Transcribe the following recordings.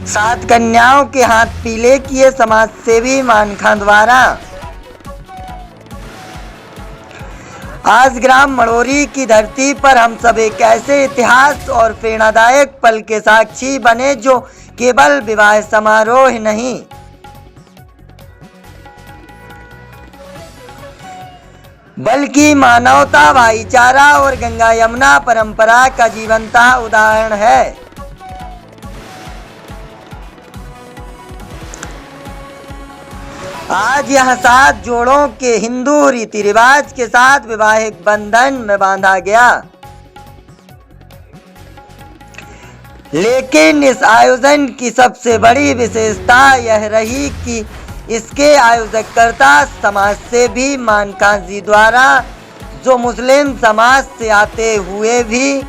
7 कन्याओं के हाथ पीले किए समाजसेवी मानखा द्वारा। आज ग्राम मड़ोरी की धरती पर हम सब एक ऐसे इतिहास और प्रेरणादायक पल के साक्षी बने जो केवल विवाह समारोह नहीं बल्कि मानवता, भाईचारा और गंगा यमुना परंपरा का जीवंत उदाहरण है। आज यह 7 जोड़ों के हिंदू रीति रिवाज के साथ वैवाहिक बंधन में बांधा गया। लेकिन इस आयोजन की सबसे बड़ी विशेषता यह रही कि इसके आयोजककर्ता समाज से भी मानखा जी द्वारा, जो मुस्लिम समाज से आते हुए भी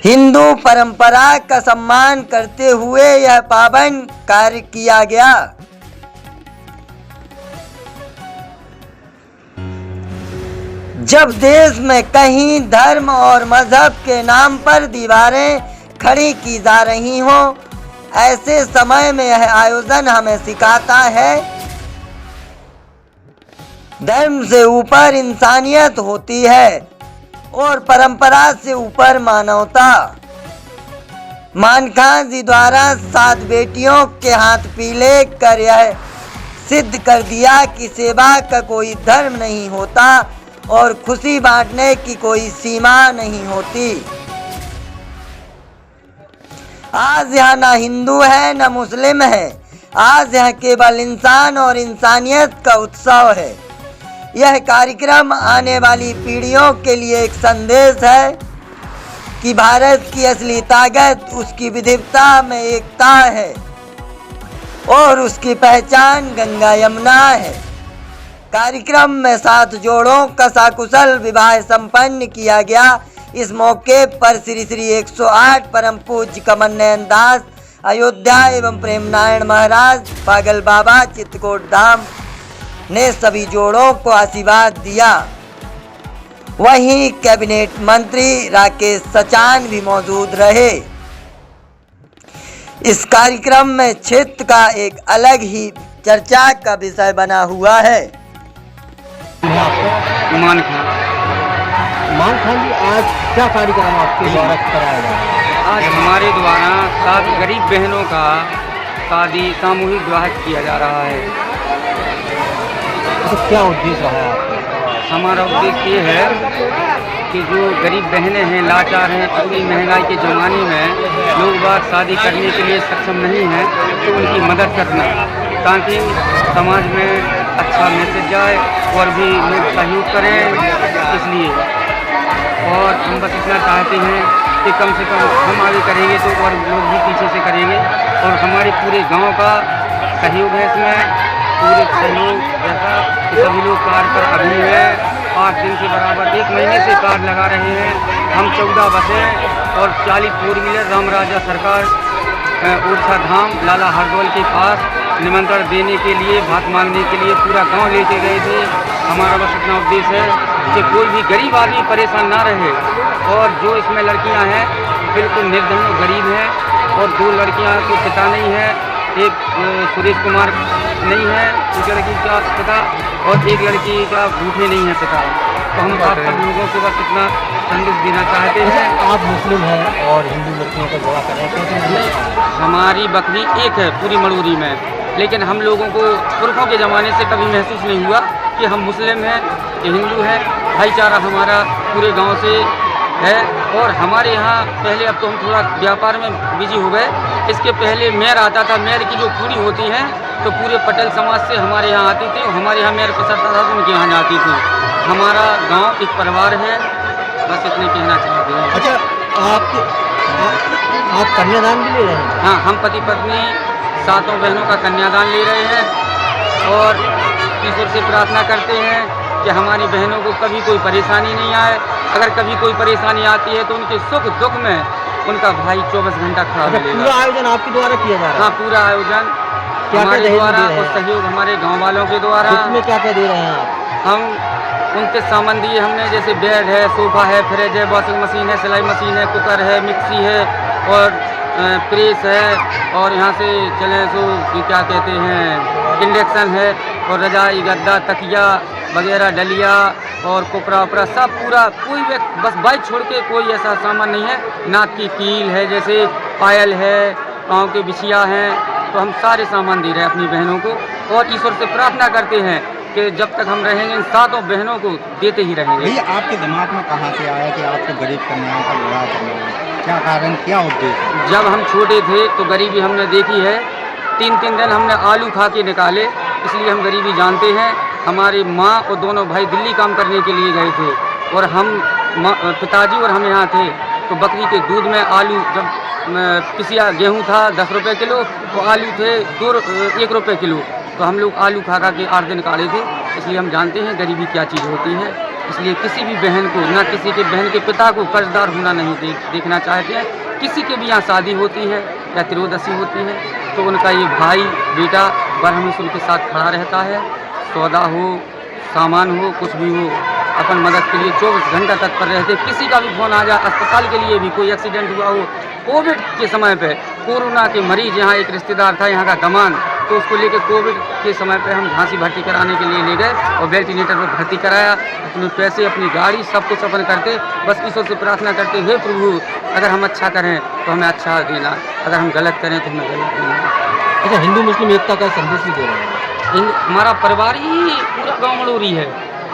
हिंदू परंपरा का सम्मान करते हुए यह पावन कार्य किया गया। जब देश में कहीं धर्म और मजहब के नाम पर दीवारें खड़ी की जा रही हों, ऐसे समय में यह आयोजन हमें सिखाता है धर्म से ऊपर इंसानियत होती है और परंपरा से ऊपर मानवता। मानखा जी द्वारा 7 बेटियों के हाथ पीले कर यह सिद्ध कर दिया कि सेवा का कोई धर्म नहीं होता और खुशी बांटने की कोई सीमा नहीं होती। आज यहाँ ना हिंदू है न मुस्लिम है, आज यहाँ केवल इंसान और इंसानियत का उत्सव है। यह कार्यक्रम आने वाली पीढ़ियों के लिए एक संदेश है कि भारत की असली ताकत उसकी विविधता में एकता है और उसकी पहचान गंगा यमुना है। कार्यक्रम में 7 जोड़ों का सकुशल विवाह संपन्न किया गया। इस मौके पर श्री श्री 108 परम पूज्य कमल नयन दास अयोध्या एवं प्रेमनारायण महाराज पागल बाबा चित्रकूट धाम ने सभी जोड़ों को आशीर्वाद दिया। वहीं कैबिनेट मंत्री राकेश सचान भी मौजूद रहे। इस कार्यक्रम में क्षेत्र का एक अलग ही चर्चा का विषय बना हुआ है। मानखा जी, आज क्या कार्यक्रम आपके द्वारा कराया जा रहा है? आज हमारे द्वारा 7 गरीब बहनों का शादी सामूहिक विवाह किया जा रहा है। तो क्या उद्देश्य है आपका? हमारा उद्देश्य ये है कि जो गरीब बहनें हैं, लाचार हैं, इतनी महंगाई के ज़माने में लोग बात शादी करने के लिए सक्षम नहीं हैं, तो उनकी मदद करना, ताकि समाज में अच्छा मैसेज जाए और भी लोग सहयोग करें। इसलिए और हम बस इतना चाहते हैं कि कम से कम हम आगे करेंगे तो और लोग भी पीछे से करेंगे और हमारे पूरे गांव का सहयोग है इसमें। पूरे सहयोग जैसा सभी लोग कार पर अभी है 8 दिन से बराबर 1 महीने से कार लगा रहे हैं। हम 14 बसें और 40 4 व्हीलर रामराजा सरकार उड़छा धाम लाला हरदौल के पास निमंत्रण देने के लिए, भात मांगने के लिए पूरा गांव लेके गए थे। हमारा बस इतना उद्देश्य है कि कोई भी गरीब आदमी परेशान ना रहे। और जो इसमें लड़कियां हैं बिल्कुल निर्धन और गरीब हैं और 2 लड़कियां के पिता नहीं है, एक सुरेश कुमार नहीं है, एक लड़की का पिता और एक लड़की का भूखे नहीं है पिता। तो हम आप सब लोगों को बस इतना संदेश देना चाहते हैं। आप मुस्लिम हैं और हिंदू लड़कियों का विवाह कर रहे हैं? हमारी बकरी एक है पूरी मड़ोरी में, लेकिन हम लोगों को पुरखों के ज़माने से कभी महसूस नहीं हुआ कि हम मुस्लिम हैं कि हिंदू हैं। भाईचारा हमारा पूरे गांव से है। और हमारे यहाँ पहले, अब तो हम थोड़ा व्यापार में बिजी हो गए, इसके पहले मेयर आता था। मेयर की जो पूरी होती हैं तो पूरे पटेल समाज से हमारे यहाँ आती थी और हमारे यहाँ मेयर पसरता था तो उनके यहाँ जाती थी। हमारा गांव एक परिवार है, बस इतने कहना चाहते हैं। अच्छा, आप कन्यादान भी ले रहे हैं? हाँ, हम पति पत्नी 7 बहनों का कन्यादान ले रहे हैं और ईश्वर से प्रार्थना करते हैं कि हमारी बहनों को कभी कोई परेशानी नहीं आए। अगर कभी कोई परेशानी आती है तो उनके सुख दुख में उनका भाई 24 घंटा खड़ा मिलेगा। पूरा आयोजन आपके द्वारा किया जा रहा है? हाँ, पूरा आयोजन हमारे द्वारा और सहयोग हमारे गांव वालों के द्वारा। इसमें क्या क्या दे रहे हैं आप? हम 29 सामान दिए हमने, जैसे बेड है, सोफा है, फ्रिज है, वॉशिंग मशीन है, सिलाई मशीन है, कुकर है, मिक्सी है और प्रेस है, और यहाँ से चले तो ये क्या कहते हैं इंडक्शन है, और रजाई गद्दा तकिया वगैरह डलिया और कोपरा उपरा सब पूरा, कोई बस बाइक छोड़ के कोई ऐसा सामान नहीं है। नाक की कील है, जैसे पायल है, पाँव के बिछिया हैं, तो हम सारे सामान दे रहे हैं अपनी बहनों को, और ईश्वर से प्रार्थना करते हैं कि जब तक हम रहेंगे इन सातों बहनों को देते ही रहेंगे। भैया आपके दिमाग में कहाँ से आया कि आपको गरीब कन्याओं का विवाह करना है? क्या कारण, क्या उद्देश्य? जब हम छोटे थे तो गरीबी हमने देखी है, 3-3 दिन हमने आलू खा के निकाले, इसलिए हम गरीबी जानते हैं। हमारी माँ और दोनों भाई दिल्ली काम करने के लिए गए थे, और हम पिताजी और हम यहाँ थे, तो बकरी के दूध में आलू, जब पिसिया गेहूँ था 10 रुपये किलो, तो आलू थे 1 रुपये किलो, तो हम लोग आलू खा खा के 8 दिन काटे थे। इसलिए हम जानते हैं गरीबी क्या चीज़ होती है। इसलिए किसी भी बहन को, ना किसी के बहन के पिता को कर्जदार होना नहीं देखना चाहते हैं। किसी के भी यहाँ शादी होती है या त्रयोदशी होती है, तो उनका ये भाई बेटा बर हमेशा उनके साथ खड़ा रहता है। सौदा हो, सामान हो, कुछ भी हो, अपन मदद के लिए 24 घंटा तत्पर रहते। किसी का भी फोन आ जाए, अस्पताल के लिए भी कोई एक्सीडेंट हुआ हो, कोविड के समय पे कोरोना के मरीज, यहाँ एक रिश्तेदार था यहाँ का दमान, तो उसको लेकर कोविड के समय पे हम झांसी भर्ती कराने के लिए ले गए और वेंटिलेटर पर भर्ती कराया। अपने पैसे, अपनी गाड़ी, सब कुछ अपन करते, बस ईश्वर से प्रार्थना करते, हे प्रभु अगर हम अच्छा करें तो हमें अच्छा देना, अगर हम गलत करें तो हमें गलत देना। अच्छा, हिंदू मुस्लिम एकता का संदेश भी दे रहे हैं। हमारा परिवार ही पूरा गाँव मड़ोरी है।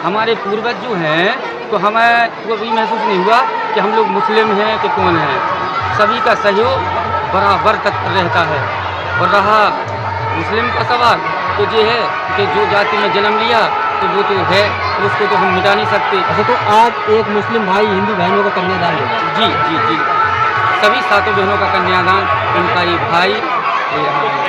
हमारे पूर्वज जो हैं, तो हमें कभी महसूस नहीं हुआ कि हम लोग मुस्लिम हैं कि कौन है। सभी का सहयोग बराबर तत्पर रहता है। और रहा मुस्लिम का सवाल, तो ये है कि जो जाति में जन्म लिया तो वो तो है, उसको तो हम मिटा नहीं सकते। अच्छा, तो आज एक मुस्लिम भाई हिंदू बहनों का कन्यादान लेगा? जी जी जी, सभी सातों बहनों का कन्यादान उनका ये भाई ले रहा है।